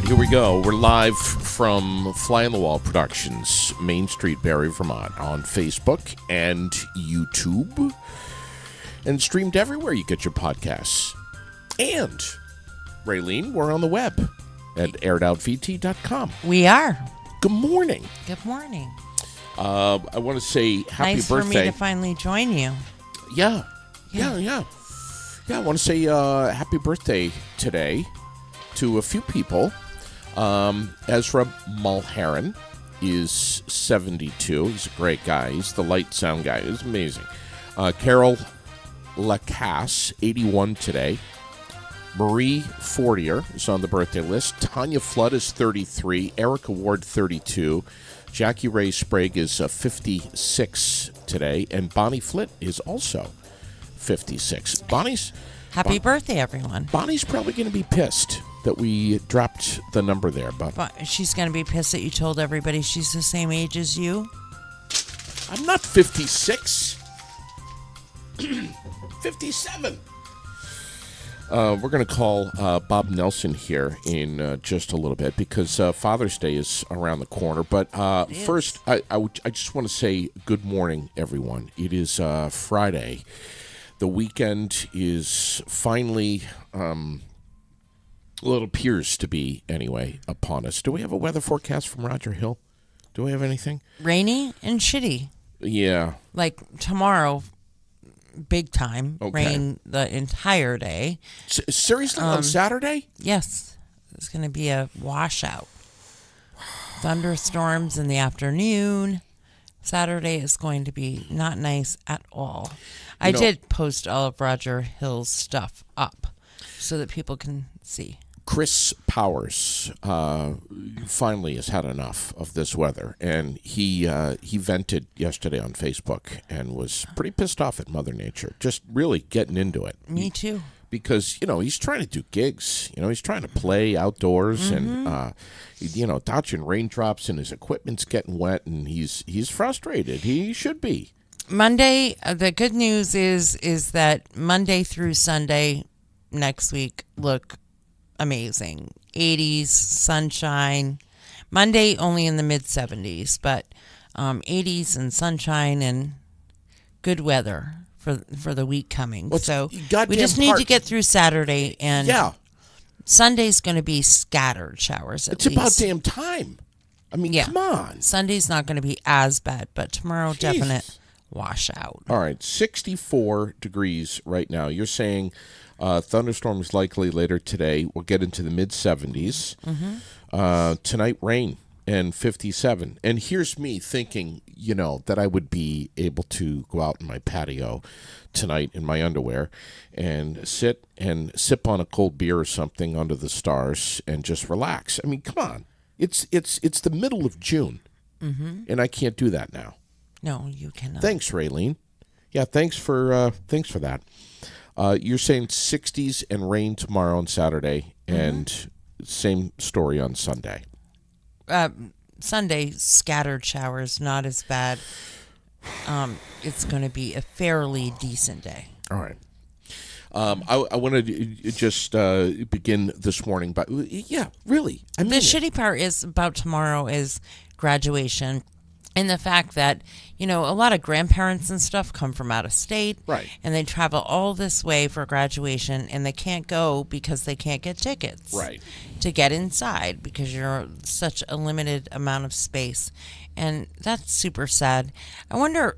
here we go. We're live from Fly on the Wall Productions, Main Street, Barrie, Vermont, on Facebook and YouTube, and streamed everywhere you get your podcasts. And, Raylene, we're on the web at airedoutVT.com. We are. Good morning. Good morning. I want to say happy nice birthday. For me to finally join you. Yeah, I want to say happy birthday today to a few people. Ezra Mulheron is 72. He's a great guy. He's the light sound guy. He's amazing. Carol Lacasse, 81 today. Marie Fortier is on the birthday list. Tanya Flood is 33. Erica Ward, 32. Jackie Ray Sprague is 56 today. And Bonnie Flitt is also 56. Happy birthday, everyone. Bonnie's probably going to be pissed that we dropped the number there. But she's going to be pissed that you told everybody she's the same age as you. I'm not 56. 57. We're going to call Bob Nelson here in just a little bit because Father's Day is around the corner. But first, I just want to say good morning, everyone. It is Friday. The weekend is finally, well, it appears to be anyway, upon us. Do we have a weather forecast from Roger Hill? Do we have anything? Rainy and shitty. Yeah. Like tomorrow, big time. Okay. Rain the entire day. Seriously? On Saturday? Yes. It's going to be a washout. Thunderstorms in the afternoon. Saturday is going to be not nice at all. I did post all of Roger Hill's stuff up so that people can see. Chris Powers finally has had enough of this weather, and he vented yesterday on Facebook and was pretty pissed off at Mother Nature, just really getting into it. Me too. Because, he's trying to do gigs. He's trying to play outdoors and, dodging raindrops and his equipment's getting wet, and he's frustrated. He should be. Monday, the good news is that Monday through Sunday next week look amazing. 80s, sunshine. Monday only in the mid-70s, but 80s and sunshine and good weather for the week coming. Well, so we just need to get through Saturday, and Sunday's going to be scattered showers at least. It's about damn time. I mean, come on. Sunday's not going to be as bad, but tomorrow, definite washout. All right, 64 degrees right now. You're saying thunderstorms likely later today. We'll get into the mid-70s. Tonight, rain and 57. And here's me thinking, that I would be able to go out in my patio tonight in my underwear and sit and sip on a cold beer or something under the stars and just relax. I mean, come on. It's the middle of June, and I can't do that now. No, you cannot. Thanks, Raylene. Yeah, thanks for that. You're saying 60s and rain tomorrow and Saturday, and same story on Sunday. Sunday, scattered showers, not as bad. It's going to be a fairly decent day. All right. I want to just begin this morning, but really. I mean, the shitty part is about tomorrow is graduation. And the fact that, a lot of grandparents and stuff come from out of state. Right. And they travel all this way for graduation, and they can't go because they can't get tickets. Right. To get inside because you're such a limited amount of space. And that's super sad. I wonder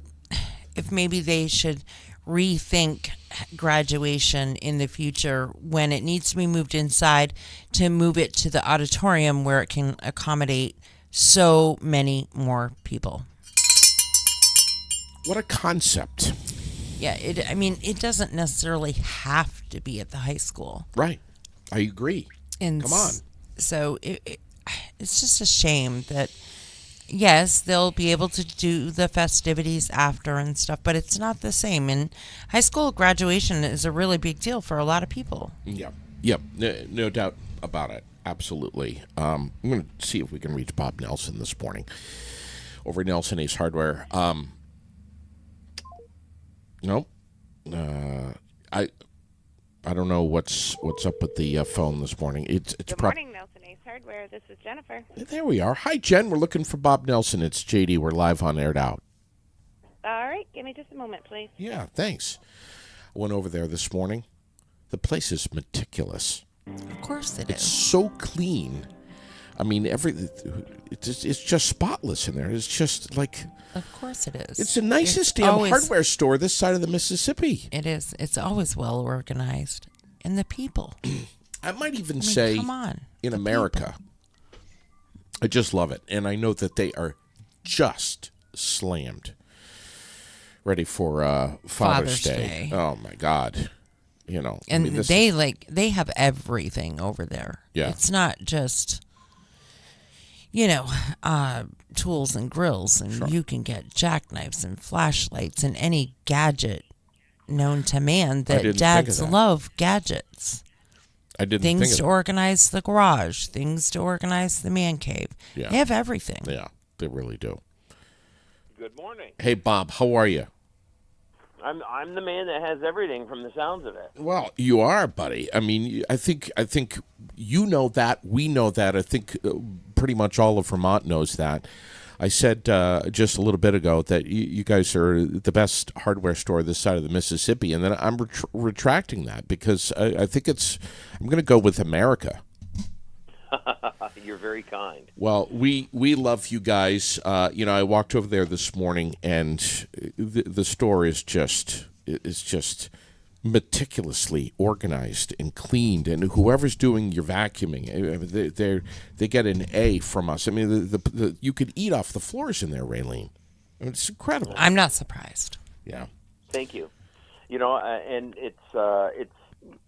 if maybe they should rethink graduation in the future when it needs to be moved inside, to move it to the auditorium where it can accommodate so many more people. What a concept. Yeah, it doesn't necessarily have to be at the high school. Right. I agree. And come on. So it's just a shame that, yes, they'll be able to do the festivities after and stuff, but it's not the same. And high school graduation is a really big deal for a lot of people. Yep. No doubt about it. Absolutely. I'm going to see if we can reach Bob Nelson this morning over at Nelson Ace Hardware. Nope. I don't know what's up with the phone this morning. It's Good morning, Nelson Ace Hardware. This is Jennifer. There we are. Hi, Jen. We're looking for Bob Nelson. It's JD. We're live on Aired Out. All right, give me just a moment, please. Yeah, thanks. I went over there this morning. The place is meticulous. Of course it It's is. so clean. I mean, it's just spotless in there. It's just like... Of course it is. It's the nicest It's damn always- hardware store this side of the Mississippi. It is. It's always well organized. And the people. I might even say come on. in The America. I just love it. And I know that they are just slammed. Ready for Father's Day. Oh, my God. You know. And I mean, they have everything over there. Yeah. It's not just, tools and grills. And you can get jackknives and flashlights and any gadget known to man I didn't that think of dads that. love gadgets. I didn't Things think to of organize the garage, things to organize the man cave. Yeah. They have everything. Yeah, they really do. Good morning. Hey, Bob, how are you? I'm the man that has everything from the sounds of it. Well, you are, buddy. I mean, I think you know that. We know that. I think pretty much all of Vermont knows that. I said just a little bit ago that you guys are the best hardware store this side of the Mississippi, and then I'm retracting that because I think I'm going to go with America. You're very kind. Well, we love you guys. I walked over there this morning, and the store is just meticulously organized and cleaned. And whoever's doing your vacuuming, they get an A from us. I mean, you could eat off the floors in there, Raylene. I mean, it's incredible. I'm not surprised. Yeah. Thank you. And it's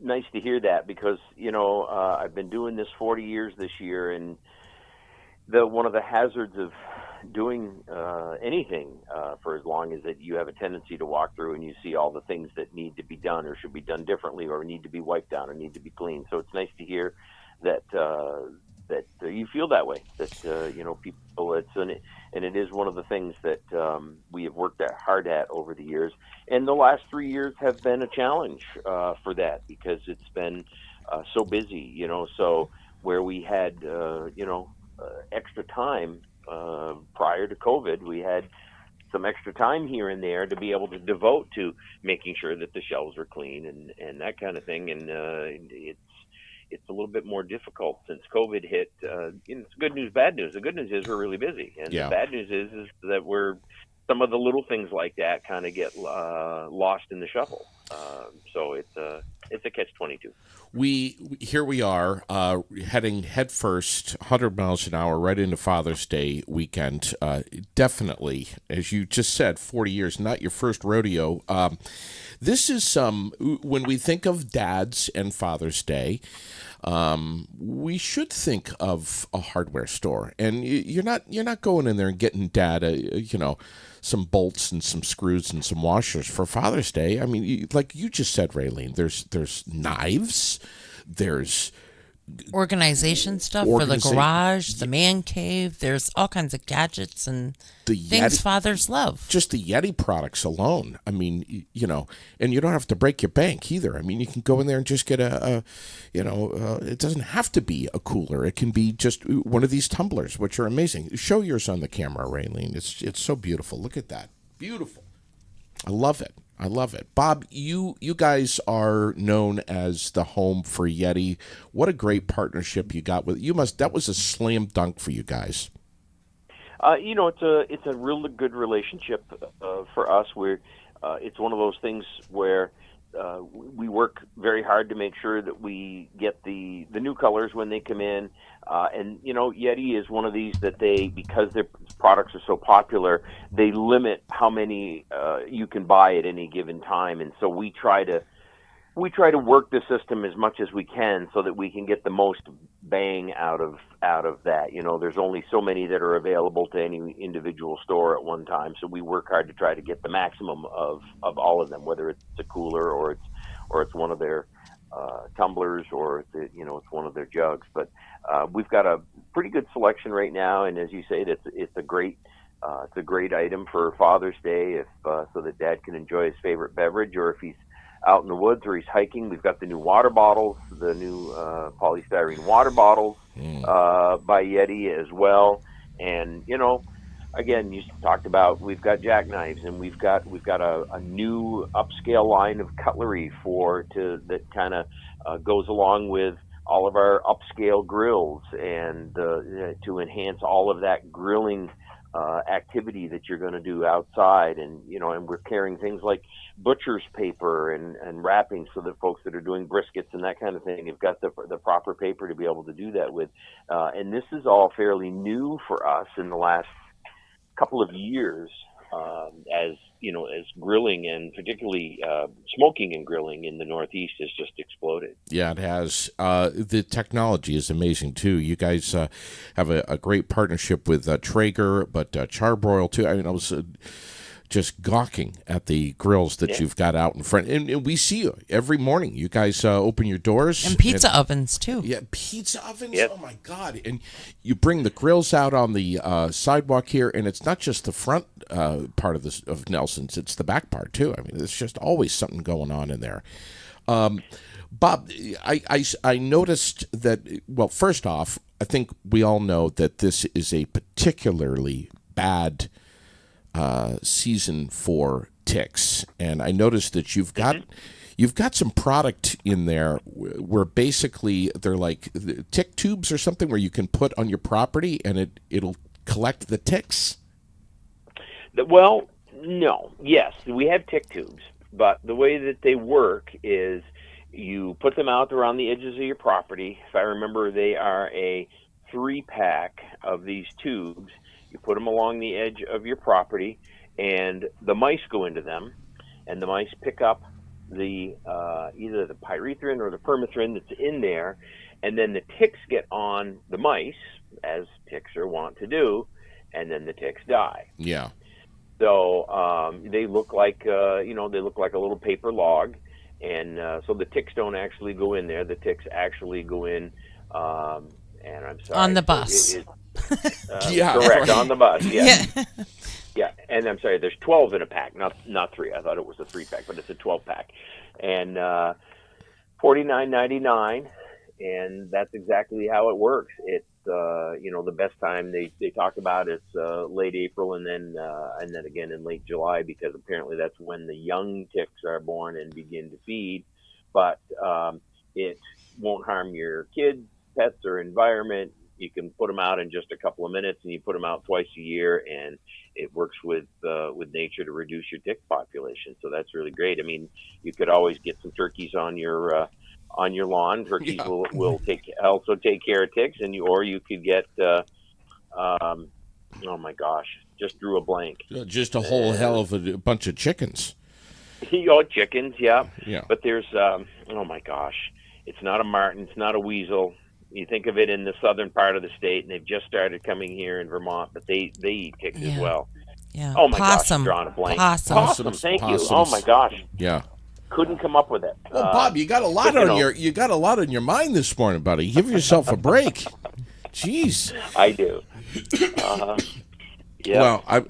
nice to hear that because I've been doing this 40 years this year, and one of the hazards of doing anything for as long as that you have a tendency to walk through and you see all the things that need to be done or should be done differently or need to be wiped down or need to be cleaned. So it's nice to hear that you feel that way. That people, and it is one of the things that we have worked hard at over the years. And the last 3 years have been a challenge for that because it's been so busy. So where we had extra time prior to COVID, we had some extra time here and there to be able to devote to making sure that the shelves are clean and that kind of thing. And it's a little bit more difficult since COVID hit. It's good news, bad news. The good news is we're really busy, and the bad news is that some of the little things like that kind of get lost in the shuffle. So it's a catch-22. Here we are heading headfirst 100 miles an hour right into Father's Day weekend. Definitely, as you just said, 40 years, not your first rodeo. This is when we think of dads and Father's Day, we should think of a hardware store. And you're not going in there and getting dad some bolts and some screws and some washers for Father's Day. I mean, like you just said, Raylene, there's knives, there's organization stuff for the garage, the man cave. There's all kinds of gadgets and things fathers love. Just the Yeti products alone. I mean, and you don't have to break your bank either. I mean, you can go in there and just get it doesn't have to be a cooler. It can be just one of these tumblers, which are amazing. Show yours on the camera, Raylene. It's so beautiful. Look at that. Beautiful. I love it. Bob, you guys are known as the home for Yeti. What a great partnership you got with that was a slam dunk for you guys. It's a really good relationship for us. It's one of those things where we work very hard to make sure that we get the new colors when they come in. And Yeti is one of these that because their products are so popular, they limit how many you can buy at any given time. And so we try to work the system as much as we can so that we can get the most bang out of that. There's only so many that are available to any individual store at one time. So we work hard to try to get the maximum of all of them, whether it's a cooler or it's one of their tumblers or it's one of their jugs. But we've got a pretty good selection right now, and as you say, it's a great item for Father's Day so that Dad can enjoy his favorite beverage, or if he's out in the woods or he's hiking. We've got the new water bottles, the new polystyrene water bottles. by Yeti as well. And again, you talked about we've got jackknives, and we've got a new upscale line of cutlery that kind of goes along with all of our upscale grills, and to enhance all of that grilling activity that you're going to do outside. And we're carrying things like butcher's paper and wrapping, so that folks that are doing briskets and that kind of thing have got the proper paper to be able to do that with. And this is all fairly new for us in the last couple of years, as grilling, and particularly smoking and grilling in the Northeast, has just exploded. Yeah, it has. The technology is amazing too. You guys have a great partnership with Traeger, but Charbroil too. I mean, I was just gawking at the grills that you've got out in front, and we see you every morning. You guys open your doors, and pizza ovens too. Yeah, pizza ovens. Yep. Oh my God! And you bring the grills out on the sidewalk here, and it's not just the front part of Nelson's; it's the back part too. I mean, there's just always something going on in there. Bob, I noticed that. Well, first off, I think we all know that this is a particularly bad season for ticks, and I noticed that you've got some product in there where basically they're like tick tubes or something where you can put on your property and it'll collect the ticks. Well, no. Yes, we have tick tubes, but the way that they work is you put them out around the edges of your property. If I remember, they are a 3-pack of these tubes. You put them along the edge of your property, and the mice go into them, and the mice pick up the either the pyrethrin or the permethrin that's in there, and then the ticks get on the mice, as ticks are wont to do, and then the ticks die. Yeah. So they look like a little paper log, and so the ticks don't actually go in there. The ticks actually go in, and I'm sorry, on the bus. Yeah, correct, right. on the bus. Yeah. Yeah. Yeah, and I'm sorry, there's 12 in a pack, not 3. I thought it was a 3-pack, but it's a 12-pack, and $49.99, and that's exactly how it works. It's the best time they talk about it's late April, and then again in late July, because apparently that's when the young ticks are born and begin to feed. But it won't harm your kids, pets, or environment. You can put them out in just a couple of minutes, and you put them out twice a year, and it works with nature to reduce your tick population. So that's really great. I mean, you could always get some turkeys on your lawn. Turkeys will also take care of ticks, or you could get oh my gosh, just drew a blank. Just a whole hell of a bunch of chickens. Chickens, yeah. Yeah. But there's oh my gosh, it's not a martin, it's not a weasel. You think of it in the southern part of the state, and they've just started coming here in Vermont, but they eat ticks as well. Yeah. Oh my Possum. gosh, drawing a blank. Possum. Thank you. Possums. Oh my gosh. Yeah. Couldn't come up with it. Well, Bob, you got a lot on your mind this morning, buddy. Give yourself a break. Jeez. I do. Yeah. Well, I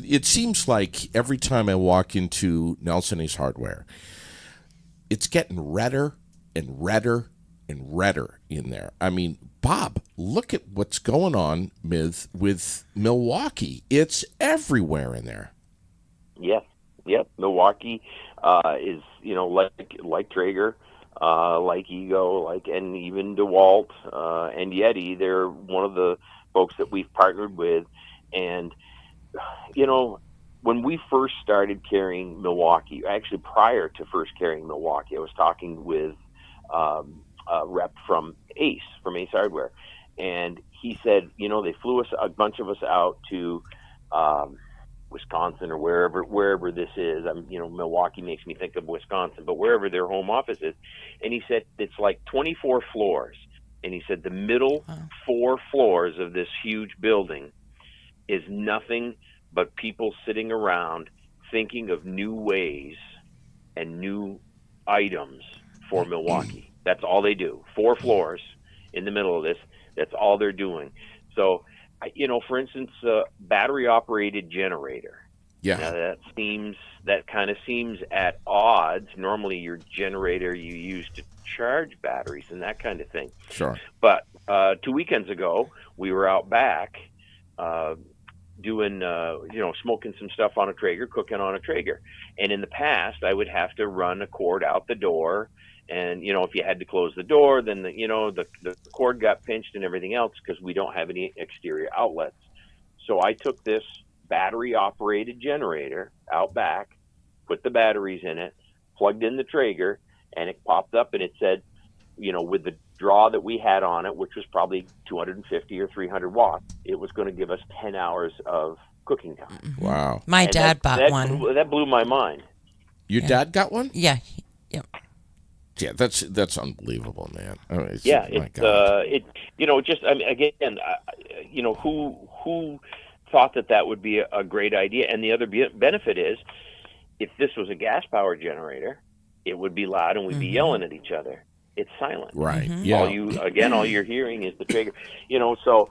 it seems like every time I walk into Nelson Ace Hardware, it's getting redder and redder and redder in there. I mean, Bob, look at what's going on with Milwaukee. It's everywhere in there. Yes. Yep. Milwaukee is, like Traeger, like Ego, and even DeWalt and Yeti. They're one of the folks that we've partnered with. And, when we first started carrying Milwaukee, actually prior to first carrying Milwaukee, I was talking with a rep from Ace Hardware. And he said, they flew a bunch of us out to Wisconsin or wherever this is. Milwaukee makes me think of Wisconsin, but wherever their home office is. And he said it's like 24 floors. And he said the middle 4 floors of this huge building is nothing but people sitting around thinking of new ways and new items for Milwaukee. That's all they do. 4 floors in the middle of this. That's all they're doing. So, for instance, battery-operated generator. Yeah. Now that kind of seems at odds. Normally, your generator you use to charge batteries and that kind of thing. Sure. But 2 weekends ago, we were out back uh, doing, smoking some stuff on a Traeger, cooking on a Traeger. And in the past, I would have to run a cord out the door. And, if you had to close the door, then, the cord got pinched and everything else because we don't have any exterior outlets. So I took this battery-operated generator out back, put the batteries in it, plugged in the Traeger, and it popped up and it said, with the draw that we had on it, which was probably 250 or 300 watts, it was going to give us 10 hours of cooking time. Wow. My And dad bought one. That blew my mind. Your dad got one? Yeah. Yep. Yeah, that's unbelievable, man. I mean, my It's God. again, who thought that would be a great idea? And the other benefit is, if this was a gas powered generator, it would be loud and we'd be yelling at each other. It's silent. Right. Yeah. All you're hearing is the Traeger. So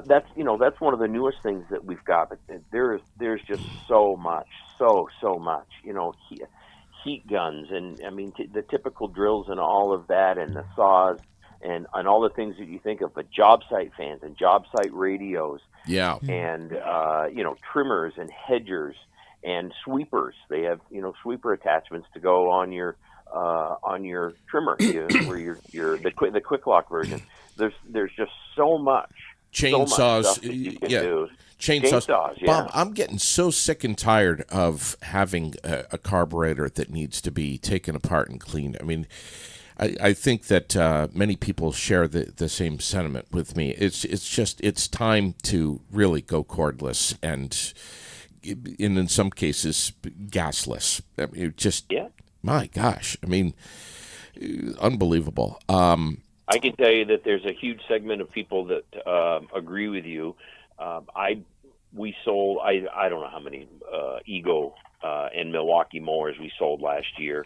that's one of the newest things that we've got. But there's just so much. Heat guns and the typical drills and all of that, and the saws and all the things that you think of. But job site fans and job site radios. Yeah. And trimmers and hedgers and sweepers. They have sweeper attachments to go on your trimmer, where the quick lock version. There's just so much. Chainsaws, so much stuff that you can do. Chainsaws, yeah. Bob, I'm getting so sick and tired of having a carburetor that needs to be taken apart and cleaned. I mean, I think that many people share the same sentiment with me. It's time to really go cordless and, in some cases, gasless. I mean, my gosh, I mean, unbelievable. I can tell you that there's a huge segment of people that agree with you. We sold, I don't know how many Ego and Milwaukee mowers we sold last year,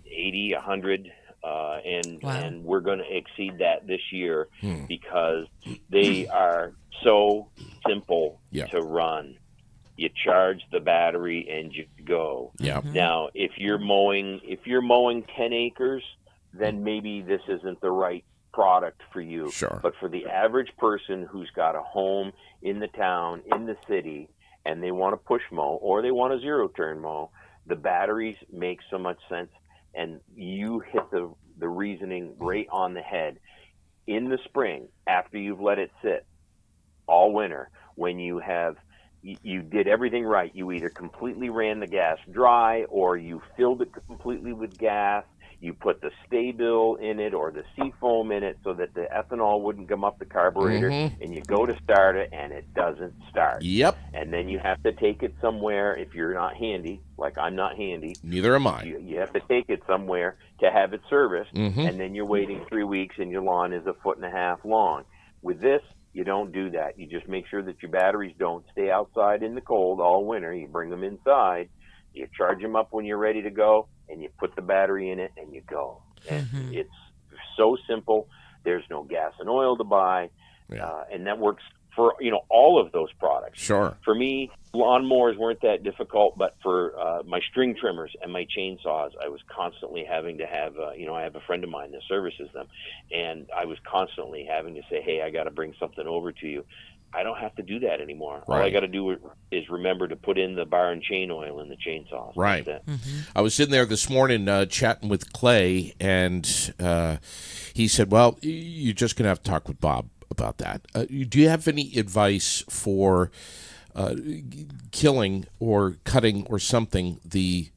80, 100, and we're going to exceed that this year because they are so simple to run. You charge the battery and you go. Yeah. Now, if you're mowing 10 acres, then maybe this isn't the right product for you. Sure. But for the average person who's got a home in the town, in the city, and they want to push mow or they want a zero turn mow, the batteries make so much sense, and you hit the reasoning right on the head. In the spring, after you've let it sit all winter, when you did everything right. You either completely ran the gas dry or you filled it completely with gas. You put the Stay-Bil in it or the Seafoam in it so that the ethanol wouldn't come up the carburetor, and you go to start it and it doesn't start. Yep. And then you have to take it somewhere if you're not handy, like I'm not handy. Neither am I. You have to take it somewhere to have it serviced, and then you're waiting 3 weeks and your lawn is 1.5 feet long. With this, you don't do that. You just make sure that your batteries don't stay outside in the cold all winter. You bring them inside. You charge them up when you're ready to go, and you put the battery in it, and you go. And it's so simple. There's no gas and oil to buy, and that works for all of those products. Sure. For me, lawnmowers weren't that difficult, but for my string trimmers and my chainsaws, I was constantly having to have, I have a friend of mine that services them, and I was constantly having to say, hey, I got to bring something over to you. I don't have to do that anymore. Right. All I got to do is remember to put in the bar and chain oil in the chainsaws. Right. That's it. I was in there this morning chatting with Clay, and he said, well, you're just going to have to talk with Bob about that. Do you have any advice for killing or cutting or something the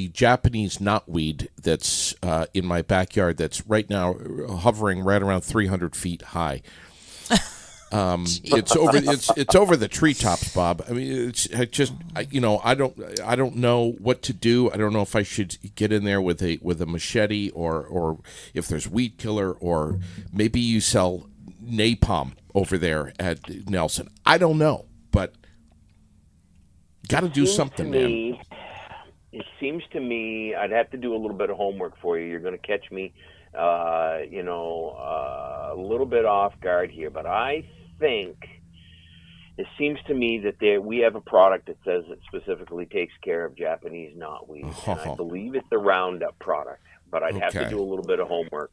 Japanese knotweed that's in my backyard that's right now hovering right around 300 feet high? It's over the treetops, Bob. I mean, I don't know what to do. I don't know if I should get in there with a machete or if there's weed killer, or maybe you sell napalm over there at Nelson. I don't know, but got to do something, man. It seems to me I'd have to do a little bit of homework for you. You're going to catch me, a little bit off guard here, but I think it seems to me that we have a product that says it specifically takes care of Japanese knotweed, and I believe it's a Roundup product. but I'd have to Okay. do a little bit of homework.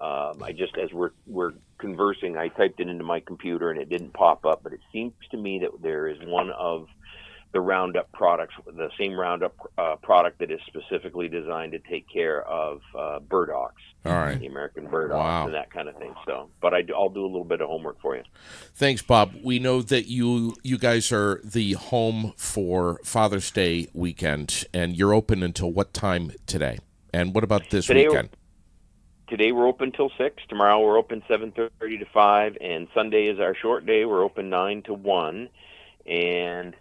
I just, as we're conversing, I typed it into my computer and it didn't pop up, but it seems to me that there is one of the Roundup products, the same Roundup product that is specifically designed to take care of burdocks, All right. the American burdocks, Wow. and that kind of thing. So, but I'll do a little bit of homework for you. Thanks, Bob. We know that you guys are the home for Father's Day weekend, and you're open until what time today? And what about this weekend? Today we're open till 6. Tomorrow we're open 7:30 to 5, and Sunday is our short day. We're open 9 to 1, and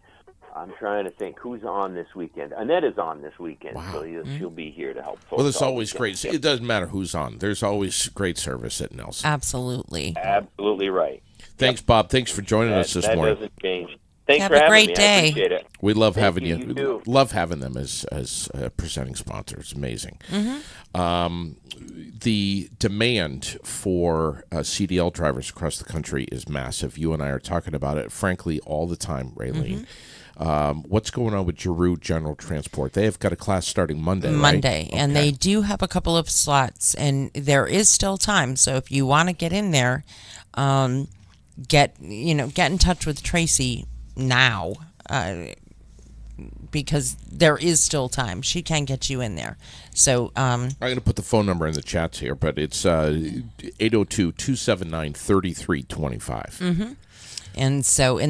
I'm trying to think who's on this weekend. Annette is on this weekend, so she'll be here to help folks. Well, it's all always weekend. great. It doesn't matter who's on. There's always great service at Nelson. Absolutely. Absolutely right. Thanks, Bob. Thanks for joining us this morning. That doesn't change. Thanks Have for a having great me. day. I appreciate it. We love Thank having you. you. You too. Love having them as presenting sponsors. Amazing. The demand for CDL drivers across the country is massive. You and I are talking about it, frankly, all the time, Raylene. What's going on with Giroux General Transport? They have got a class starting Monday, right? Monday, and Okay. they do have a couple of slots, and there is still time. So if you want to get in there, get in touch with Tracy now, because there is still time. She can get you in there. So I'm going to put the phone number in the chats here, but it's 802-279-3325. and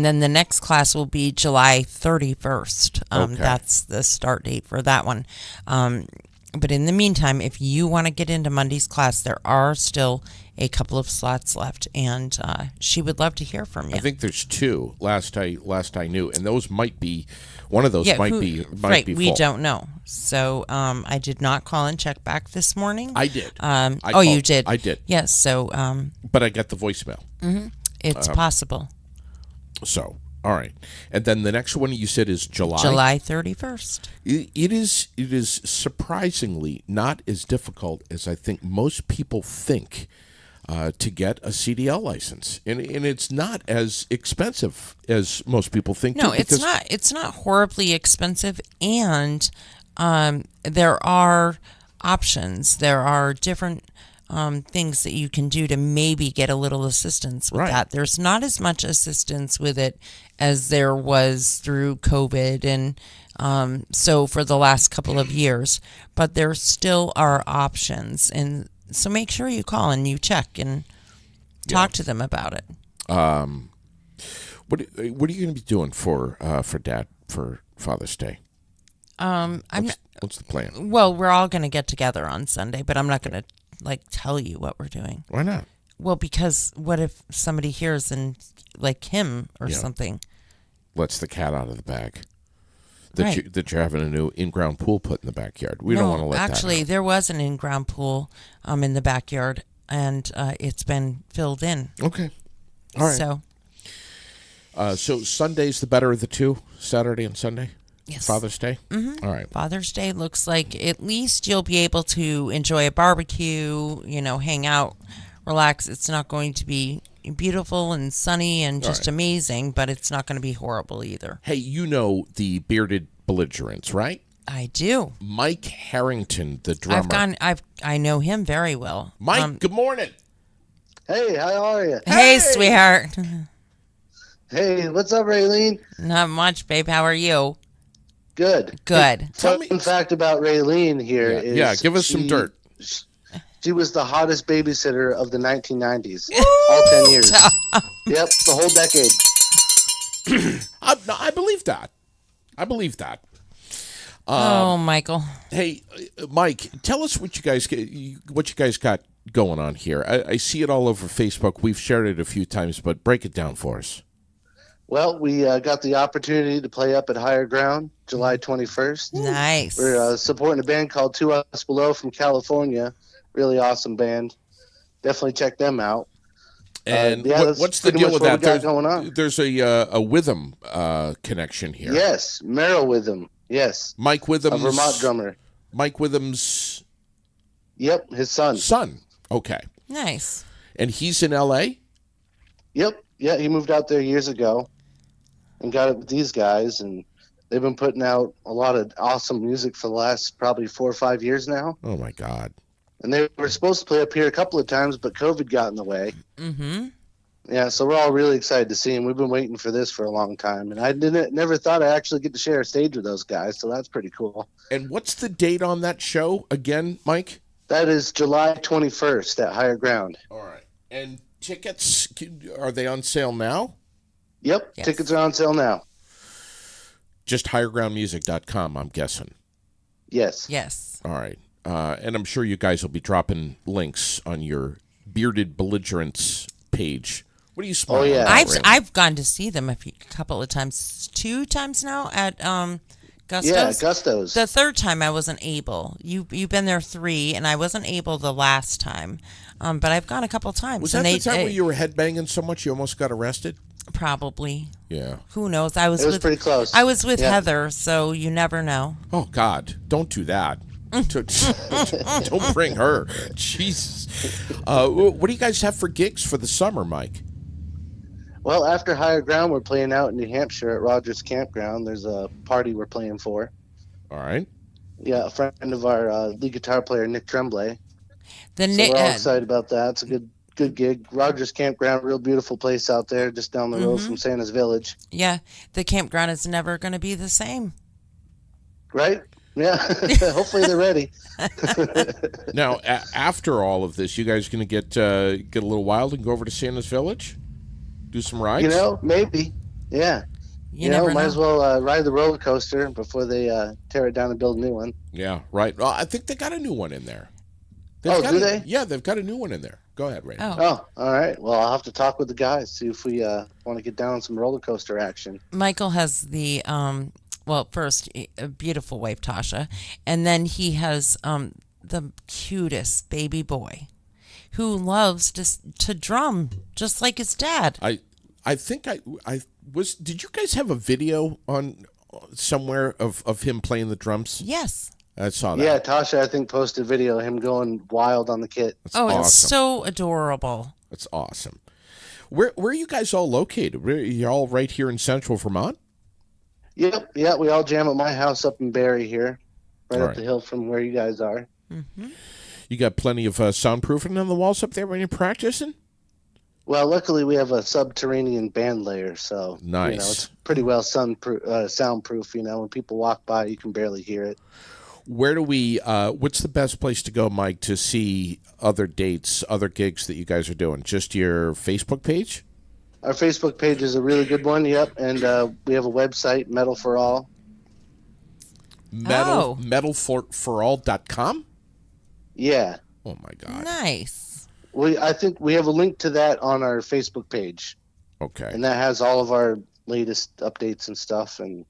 then the next class will be July 31st. Okay. That's the start date for that one. But in the meantime, if you want to get into Monday's class, there are still a couple of slots left, and she would love to hear from you. I think there's two. Last I knew, and those might be one of those might be right. be We full. don't know. So I did not call and check back this morning. I did. You called. did. I did. Yes. So But I got the voicemail. it's possible. So, all right. And then the next one you said is July. July 31st. It is surprisingly not as difficult as I think most people think to get a CDL license, and it's not as expensive as most people think. No, too, it's because- not. It's not horribly expensive, and there are options. There are different things that you can do to maybe get a little assistance with Right. that. There's not as much assistance with it as there was through COVID and so for the last couple of years, but there still are options, and so make sure you call and you check and talk to them about it. What are you going to be doing for Dad for Father's Day? What's the plan? Well, we're all going to get together on Sunday, but I'm not going to tell you what we're doing. Why not? Well, because what if somebody hears and him or something? Lets the cat out of the bag. Right. That you're having a new in-ground pool put in the backyard. We don't want to let actually, that there was an in-ground pool in the backyard, and it's been filled in. Okay. All right. So, So Sunday's the better of the two, Saturday and Sunday? yes. Father's Day? Mm-hmm. All right. Father's Day looks like at least you'll be able to enjoy a barbecue, hang out, relax. It's not going to be beautiful and sunny and just amazing, but it's not going to be horrible either. Hey, you know the bearded belligerents, right? I do. Mike Harrington, the drummer. I know him very well. Mike, good morning. Hey, how are you? Hey, sweetheart. Hey, what's up, Raylene? Not much, babe. How are you? Good. Good. Tell Fun me- fact about Raylene here is Yeah, give us some dirt. She was the hottest babysitter of the 1990s. All 10 years. Yep, the whole decade. I believe that. I believe that. Oh, Michael. Hey, Mike, tell us what you guys got going on here. I see it all over Facebook. We've shared it a few times, but break it down for us. Well, we got the opportunity to play up at Higher Ground July 21st. Nice. We're supporting a band called Two Us Below from California. Really awesome band. Definitely check them out. And that's what's the pretty deal much with what that? we got going on. There's a Witham connection here. Yes, Merrill Witham. Yes, Mike a Witham's Vermont drummer. Mike Witham's Yep, his son. son. Okay, Nice. and he's in L.A. Yep. Yeah, he moved out there years ago and got it with these guys. And They've been putting out a lot of awesome music for the last probably 4 or 5 years now. Oh my God. And they were supposed to play up here a couple of times, but COVID got in the way. Mm-hmm. Yeah, so we're all really excited to see them. We've been waiting for this for a long time, and I never thought I'd actually get to share a stage with those guys, so that's pretty cool. And what's the date on that show again, Mike? That is July 21st at Higher Ground. All right. And tickets, are they on sale now? Yep, Yes. Tickets are on sale now. Just highergroundmusic.com, I'm guessing. Yes. Yes. All right. And I'm sure you guys will be dropping links on your Bearded Belligerents page. What are you smiling yeah. about, Randy? I've gone to see them a couple of times, 2 times now at Gusto's. Yeah, Gusto's. The third time I wasn't able. You've been there 3, and I wasn't able the last time. But I've gone a couple times. Was and that the time where you were headbanging so much you almost got arrested? Probably. Yeah. Who knows? It was pretty close. I was with Yeah. Heather, so you never know. Oh, God. Don't do that. Don't bring her. Jesus. What do you guys have for gigs for the summer, Mike? Well, after Higher Ground, we're playing out in New Hampshire at Rogers Campground. There's a party we're playing for. All right. Yeah, a friend of our lead guitar player, Nick Tremblay. The So we're all excited about that. It's a good gig. Rogers Campground, real beautiful place out there, just down the road from Santa's Village. Yeah, the campground is never going to be the same. Right? Yeah. Hopefully they're ready. Now, after all of this, you guys going to get a little wild and go over to Santa's Village? Do some rides? You know, maybe. Yeah. You never might know. as well ride the roller coaster before they tear it down and build a new one. Yeah, right. Well, I think they got a new one in there. Do they? Yeah, they've got a new one in there. Go ahead, Ray. Oh. Oh, all right. Well, I'll have to talk with the guys, see if we want to get down on some roller coaster action. Michael has the first a beautiful wife, Tasha, and then he has the cutest baby boy who loves to drum just like his dad. I think I was. Did you guys have a video on somewhere of him playing the drums? Yes. I saw that. Yeah, Tasha, I think, posted a video of him going wild on the kit. That's It's awesome. so adorable. That's awesome. Where are you guys all located? You're all right here in Central Vermont? Yep, yeah, we all jam at my house up in Barrie here, right All up right. the hill from where you guys are. You got plenty of soundproofing on the walls up there when you're practicing? Well, luckily we have a subterranean band layer, so Nice. it's pretty well soundproof. When people walk by, you can barely hear it. Where do we, what's the best place to go, Mike, to see other dates, other gigs that you guys are doing? Just your Facebook page? Our Facebook page is a really good one, yep, and we have a website, Metal for All. Metalforall.com? Yeah. Oh, my God. Nice. I think we have a link to that on our Facebook page, Okay. and that has all of our latest updates and stuff, and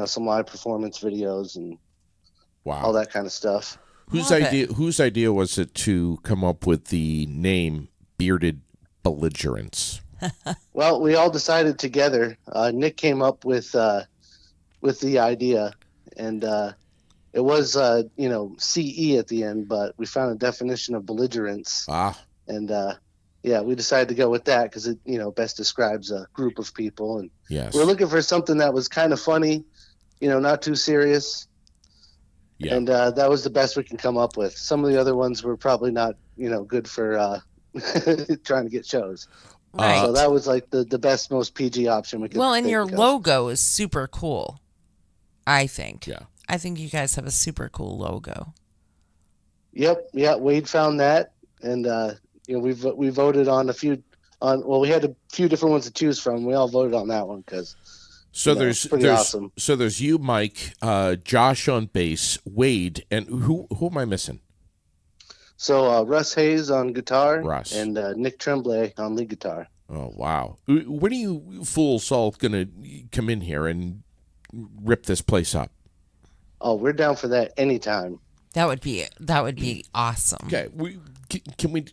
some live performance videos and Wow. all that kind of stuff. Whose Love idea? Whose idea was it to come up with the name Bearded Belligerents? Well, we all decided together. Nick came up with the idea, and it was CE at the end, but we found a definition of belligerence, Ah, and we decided to go with that because it best describes a group of people, and yes. we're looking for something that was kind of funny, not too serious. Yeah. And that was the best we can come up with. Some of the other ones were probably not, good for trying to get shows. Right. So that was like the best, most PG option we could. Well, and think your of. logo is super cool, I think. Yeah. I think you guys have a super cool logo. Yep. Yeah. Wade found that, and we voted on a few. We had a few different ones to choose from. We all voted on that one because. So it's pretty awesome. So there's you, Mike, Josh on bass, Wade, and who am I missing? So Russ Hayes on guitar, Russ. and Nick Tremblay on lead guitar. Oh wow! When are you fools all gonna come in here and rip this place up? Oh, we're down for that anytime. That would be awesome. Okay, can we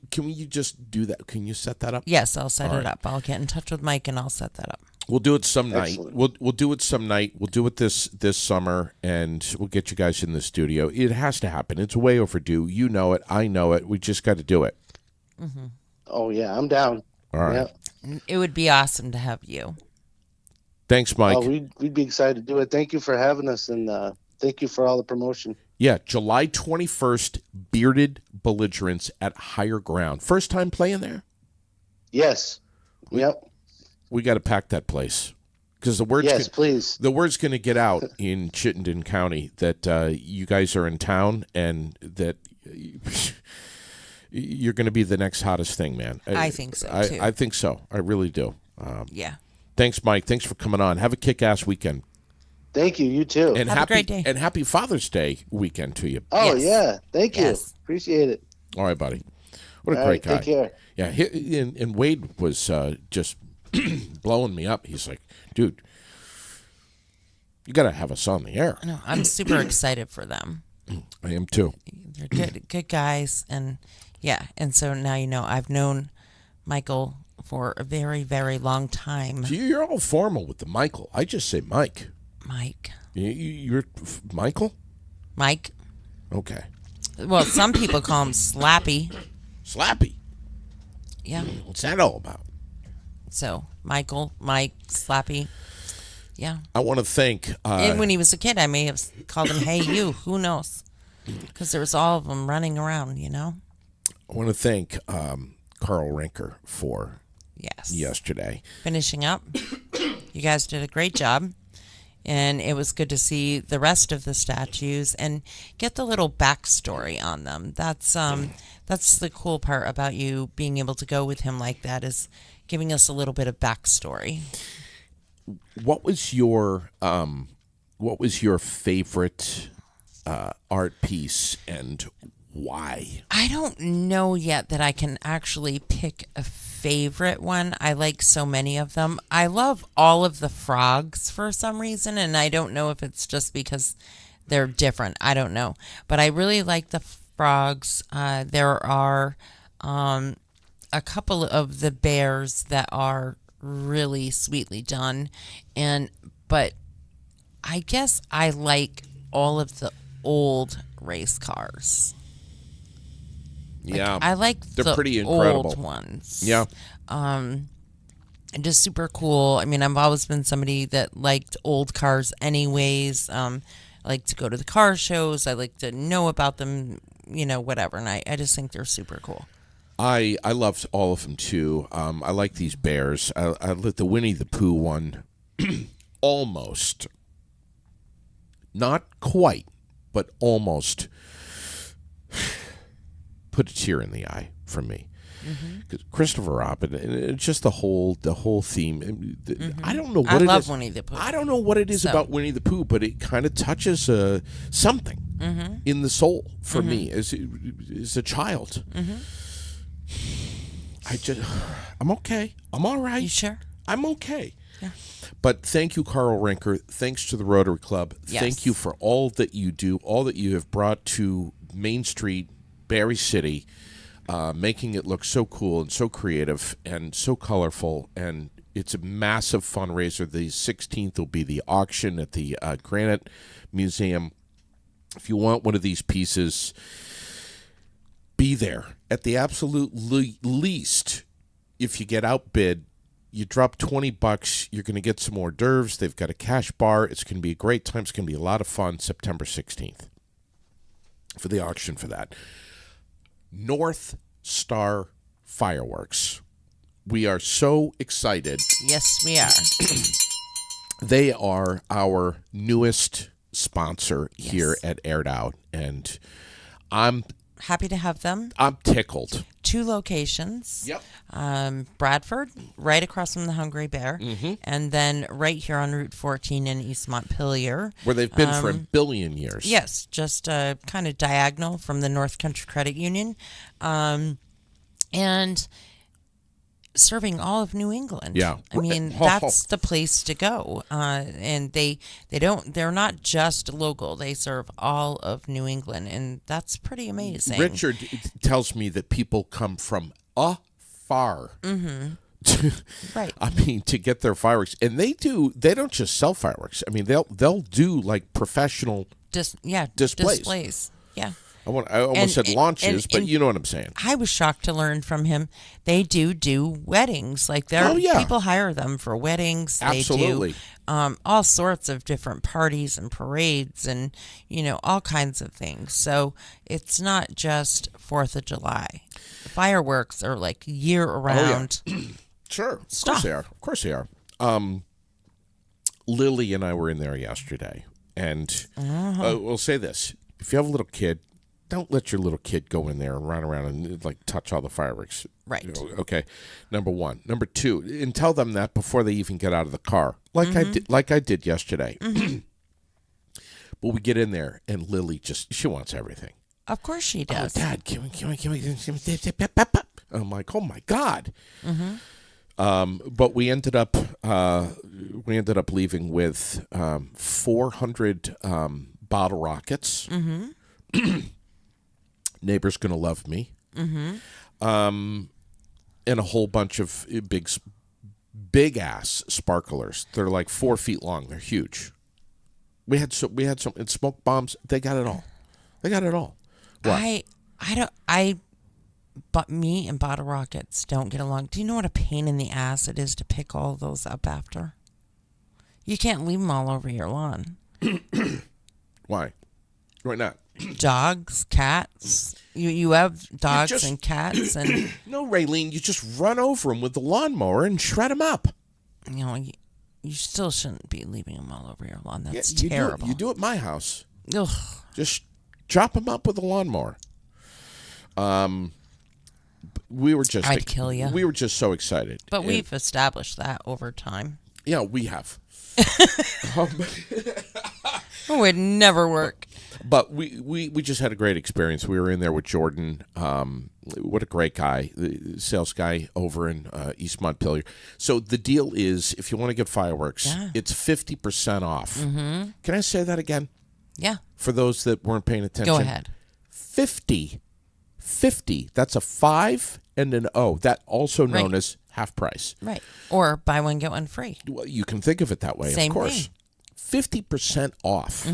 just do that? Can you set that up? Yes, I'll set All it right. up. I'll get in touch with Mike and I'll set that up. We'll do it some night. Excellent. We'll do it some night. We'll do it this summer, and we'll get you guys in the studio. It has to happen. It's way overdue. You know it. I know it. We just got to do it. Oh yeah, I'm down. All right. Yeah. It would be awesome to have you. Thanks, Mike. We'd be excited to do it. Thank you for having us, and thank you for all the promotion. Yeah, July 21st, Bearded Belligerents at Higher Ground. First time playing there? Yes. Yep. We got to pack that place. Because the word's Yes, please. The word's going to get out in Chittenden County that you guys are in town and that you're going to be the next hottest thing, man. I think so, too. I think so. I really do. Yeah. Thanks, Mike. Thanks for coming on. Have a kick-ass weekend. Thank you. You too. And Have a great day. And happy Father's Day weekend to you. Oh, Yes. yeah. Thank you. Yes. Appreciate it. All right, buddy. What a All great right, guy. take care. Yeah, and Wade was just blowing me up. He's like, dude, you got to have us on the air. No, I'm super excited for them. I am too. They're good guys, and yeah, and so now you know I've known Michael for a very, very long time. You're all formal with the Michael. I just say Mike. Mike. You're Michael? Mike. Okay. Well, some people call him Slappy. Slappy. Yeah. What's that all about? So Michael, Mike, Slappy. Yeah. I want to thank. And when he was a kid, I may have called him Hey You. Who knows? Because there was all of them running around, you know? I want to thank Carl Rinker for Yes. yesterday. Finishing up. You guys did a great job. And it was good to see the rest of the statues and get the little backstory on them. That's the cool part about you being able to go with him like that, is giving us a little bit of backstory. What was your favorite art piece and why? I don't know yet that I can actually pick a favorite one. I like so many of them. I love all of the frogs for some reason, and I don't know if it's just because they're different. I don't know. But I really like the frogs. There are a couple of the bears that are really sweetly done, but I guess I like all of the old race cars. Yeah, I like they're the pretty incredible old ones. Yeah, and just super cool. I mean, I've always been somebody that liked old cars anyways. I like to go to the car shows. I like to know about them, whatever. And I just think they're super cool. I loved all of them too. I like these bears. I like the Winnie the Pooh one. Almost. Not quite, but almost put a tear in the eye for me. Because Christopher Robin, and it's just the whole theme. I don't know what I it is. love Winnie the Pooh. I don't know what it is about Winnie the Pooh, but it kind of touches something in the soul for me as a child. I'm okay. I'm all right. You sure? I'm okay. Yeah. But thank you, Carl Rinker. Thanks to the Rotary Club. Yes. Thank you for all that you do, all that you have brought to Main Street, Barrie City, making it look so cool and so creative and so colorful. And it's a massive fundraiser. The 16th will be the auction at the Granite Museum. If you want one of these pieces, be there. At the absolute least, if you get outbid, you drop $20, you're going to get some hors d'oeuvres. They've got a cash bar. It's going to be a great time. It's going to be a lot of fun. September 16th for the auction for that. North Star Fireworks. We are so excited. Yes, we are. They are our newest sponsor here Yes. at Aired Out, and I'm Happy to have them. tickled. 2 locations. Yep. Bradford, right across from the Hungry Bear, and then right here on Route 14 in East Montpelier. Where they've been for a billion years. Yes, just kind of diagonal from the North Country Credit Union, and serving all of New England. Yeah. I mean, that's the place to go. And they're not just local. They serve all of New England, and that's pretty amazing. Richard tells me that people come from afar. Right. I mean, to get their fireworks, and they don't just sell fireworks. I mean, they'll do like professional Displays. displays. Yeah. I almost And- said launches, and- but and- you know what I'm saying. I was shocked to learn from him. They do weddings. Like Oh, yeah. people hire them for weddings. Absolutely. They do all sorts of different parties and parades and all kinds of things. So it's not just 4th of July. Fireworks are like year round. Sure, of Stuff. course they are. Of course they are. Lily and I were in there yesterday, and we'll say this: if you have a little kid, don't let your little kid go in there and run around and like touch all the fireworks. Right. Okay. Number one. Number two, and tell them that before they even get out of the car, like I did yesterday. But we get in there, and Lily she wants everything. Of course she Oh, does. Dad, can we? I'm like, oh my God. But we ended up leaving with 400 bottle rockets. Neighbor's gonna love me. And a whole bunch of big ass sparklers. They're like 4 feet long. They're huge. We had some and smoke bombs. They got it all. What? But me and bottle rockets don't get along. Do you know what a pain in the ass it is to pick all those up after? You can't leave them all over your lawn. Why? Why not? Dogs, cats. You have dogs just- and cats, and No, Raylene, you just run over them with the lawnmower and shred them up. you still shouldn't be leaving them all over your lawn. That's you terrible. You do it at my house. Ugh. Just chop them up with a lawnmower. We were just I'd kill ya. We were just so excited. But And- we've established that over time. yeah, we have. It would never work. But we just had a great experience. We were in there with Jordan. What a great guy, the sales guy over in East Montpelier. So the deal is, if you want to get fireworks, Yeah. it's 50% off. Mm-hmm. Can I say that again Yeah. for those that weren't paying attention? Go ahead. 50. That's a 5 and an O. That also known Right. as half price. Right. Or buy one, get one free. Well, you can think of it that way, Same of course. thing. 50% off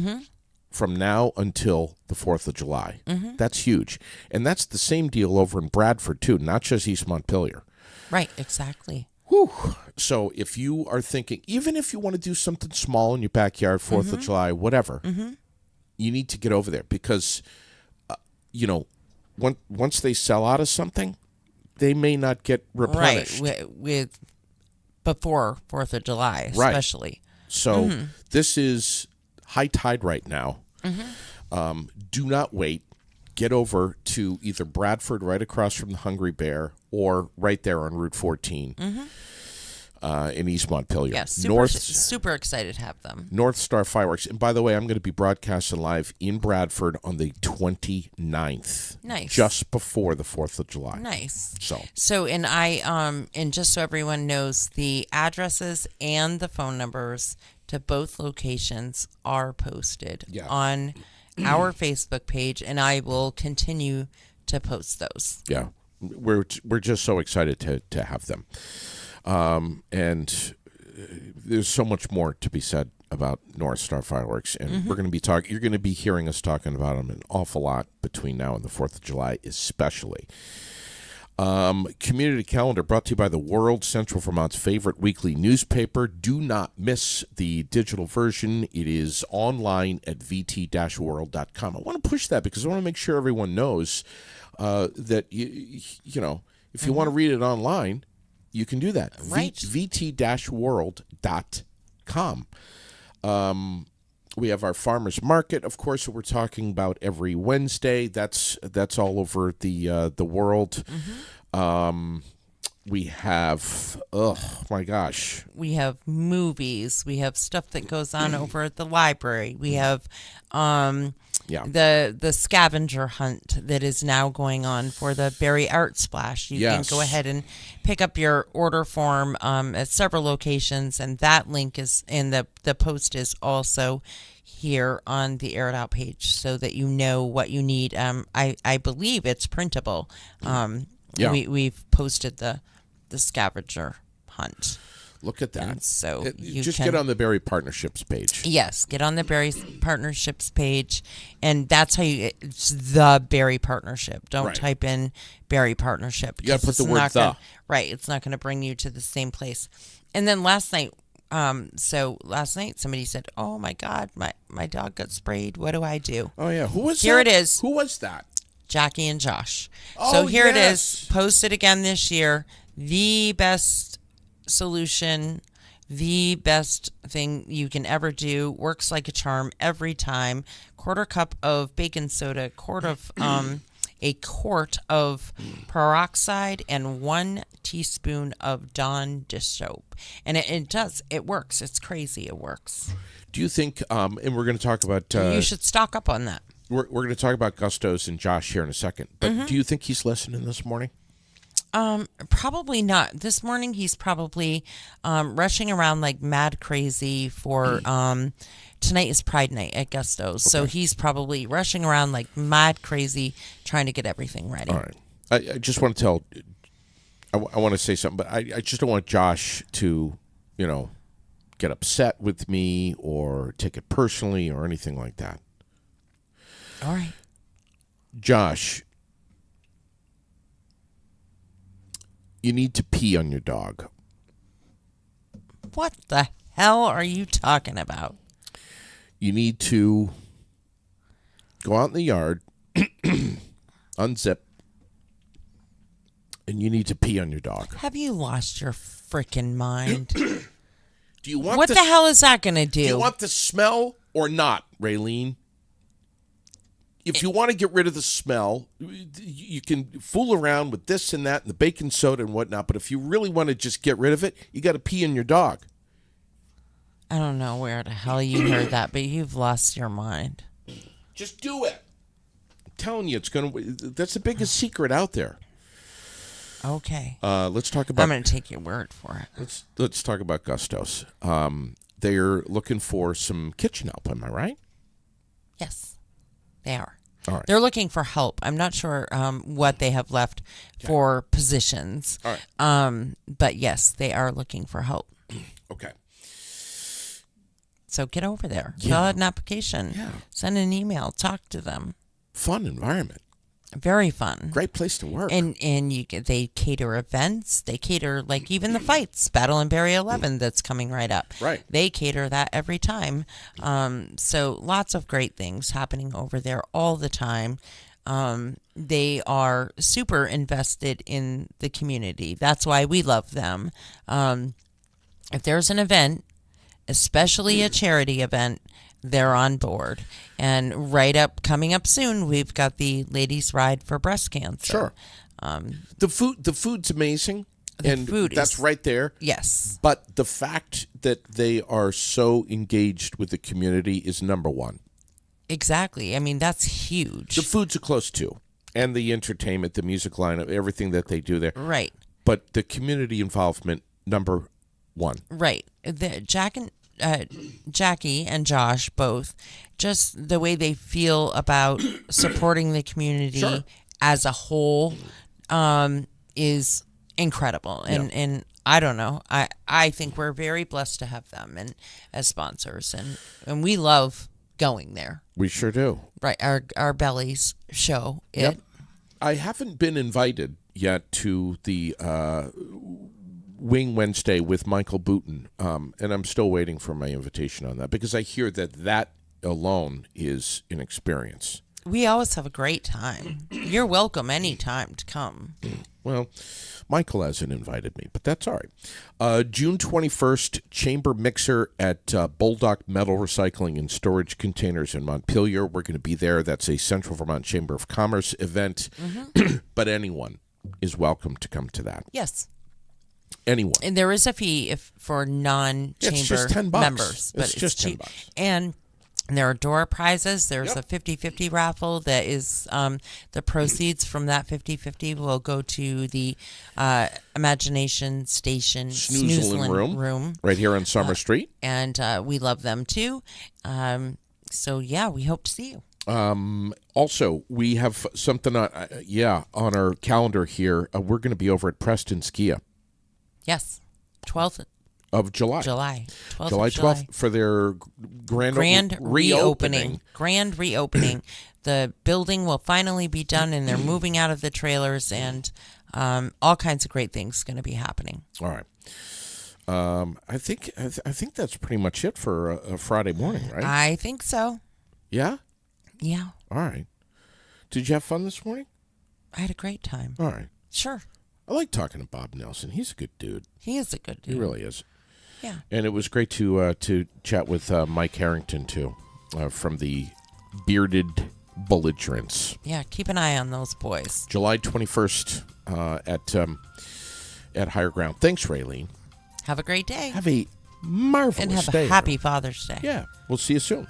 from now until the 4th of July. Mm-hmm. That's huge. And that's the same deal over in Bradford, too, not just East Montpelier. Right. Exactly. Whew. So if you are thinking, even if you want to do something small in your backyard, 4th of July, whatever, you need to get over there because, once they sell out of something, they may not get replenished. Right. With before 4th of July, Right. especially. So this is high tide right now. Do not wait. Get over to either Bradford, right across from the Hungry Bear, or right there on Route 14 in East Montpelier. Yes. Super excited to have them. North Star Fireworks. And by the way, I'm going to be broadcasting live in Bradford on the 29th. Nice. Just before the 4th of July. Nice. So, and and just so everyone knows, the addresses and the phone numbers to both locations are posted on our Facebook page, and I will continue to post those. yeah, we're just so excited to have them. And there's so much more to be said about North Star Fireworks, and we're going to be you're going to be hearing us talking about them an awful lot between now and the 4th of July, especially. Community calendar brought to you by the World, Central Vermont's favorite weekly newspaper. Do not miss the digital version. It is online at vt-world.com. I want to push that because I want to make sure everyone knows that, if you want to read it online, you can do that. Right. vt-world.com. We have our farmers market, of course, that we're talking about every Wednesday. That's all over the world. We have, oh my gosh, We have movies. We have stuff that goes on over at the library. We have the scavenger hunt that is now going on for the Berry Art Splash. You can go ahead and pick up your order form at several locations, and that link is in the post is also here on the Air It Out page so that you know what you need. I believe it's printable. We've posted the scavenger hunt. Look at that. And so you just can, get on the Berry Partnerships page. Yes, get on the Berry Partnerships page, and that's how it's the Berry Partnership. Don't Right. type in Berry Partnership. You gotta put because the it's word not the. Right, it's not going to bring you to the same place. And then last night, last night somebody said, "Oh my God, my dog got sprayed. What do I do?" Oh yeah, who was Here that? it is. Who was that? Jackie and Josh. Oh, So here it yes. is, posted again this year. The best solution, the best thing you can ever do. Works like a charm every time. Quarter cup of baking soda, a quart of peroxide, and 1 teaspoon of Dawn dish soap. And it works. It's crazy. It works. Do you think? And we're going to talk about. You should stock up on that. We're going to talk about Gustos and Josh here in a second. But do you think he's listening this morning? Probably not. This morning he's probably rushing around like mad crazy for tonight is Pride Night at Gusto's. So he's probably rushing around like mad crazy trying to get everything ready. All right. I just want to tell. I want to say something, but I just don't want Josh to, get upset with me or take it personally or anything like that. All right. Josh, you need to pee on your dog. What the hell are you talking about? You need to go out in the yard, unzip, and you need to pee on your dog. Have you lost your freaking mind? Do you want What the hell is that going to do? Do you want the smell or not, Raylene? If you want to get rid of the smell, you can fool around with this and that and the baking soda and whatnot. But if you really want to just get rid of it, you got to pee on your dog. I don't know where the hell you heard that, but you've lost your mind. Just do it. I'm telling you, that's the biggest secret out there. Okay. Let's talk about. I'm going to take your word for it. Let's talk about Gustos. They are looking for some kitchen help. Am I right? Yes, they are. All right. They're looking for help. I'm not sure what they have left for positions. All right. But yes, they are looking for help. Okay. So get over there. Yeah. Fill out an application. Yeah. Send an email. Talk to them. Fun environment. Very fun. Great place to work. And they cater events. They cater like even the fights, Battle and Berry 11 that's coming right up. Right. They cater that every time. So lots of great things happening over there all the time. They are super invested in the community. That's why we love them. If there's an event, especially a charity event, they're on board. And coming up soon, we've got the Ladies Ride for Breast Cancer. Sure. The food's amazing. Food that's is, right there. Yes. But the fact that they are so engaged with the community is number one. Exactly. I mean, that's huge. The food's a close two. And the entertainment, the music lineup, everything that they do there. Right. But the community involvement, number one. Right. Jackie and Josh both, just the way they feel about supporting the community Sure. as a whole is incredible. And I don't know. I think we're very blessed to have them and as sponsors, and we love going there. We sure do. Right. Our bellies show it. Yep. I haven't been invited yet to the Wing Wednesday with Michael Booten, and I'm still waiting for my invitation on that because I hear that alone is an experience. We always have a great time. You're welcome anytime to come. Well, Michael hasn't invited me, but that's all right. June 21st, Chamber Mixer at Bulldog Metal Recycling and Storage Containers in Montpelier. We're going to be there. That's a Central Vermont Chamber of Commerce event, but anyone is welcome to come to that. Yes. Anyone. And there is a fee for non-chamber it's just $10. members, but It's just cheap. $10. And there are door prizes. There's Yep. a 50-50 raffle that is the proceeds from that 50-50 will go to the Imagination Station Snoozlin' room Right here on Summer Street. And we love them too. So yeah, we hope to see you. Also, we have something on our calendar here. We're going to be over at Preston Skia. Yes, 12th of July. July 12th. July of 12th for their grand reopening. Grand reopening. The building will finally be done, and they're moving out of the trailers, and all kinds of great things going to be happening. All right. I think that's pretty much it for a Friday morning, right? I think so. Yeah? Yeah. All right. Did you have fun this morning? I had a great time. All right. Sure. I like talking to Bob Nelson. He's a good dude. He is a good dude. He really is. Yeah. And it was great to chat with Mike Harrington, too, from the Bearded Belligerents. Yeah, keep an eye on those boys. July 21st at Higher Ground. Thanks, Raylene. Have a great day. Have a marvelous and have day. a happy Father's Day. Yeah. We'll see you soon.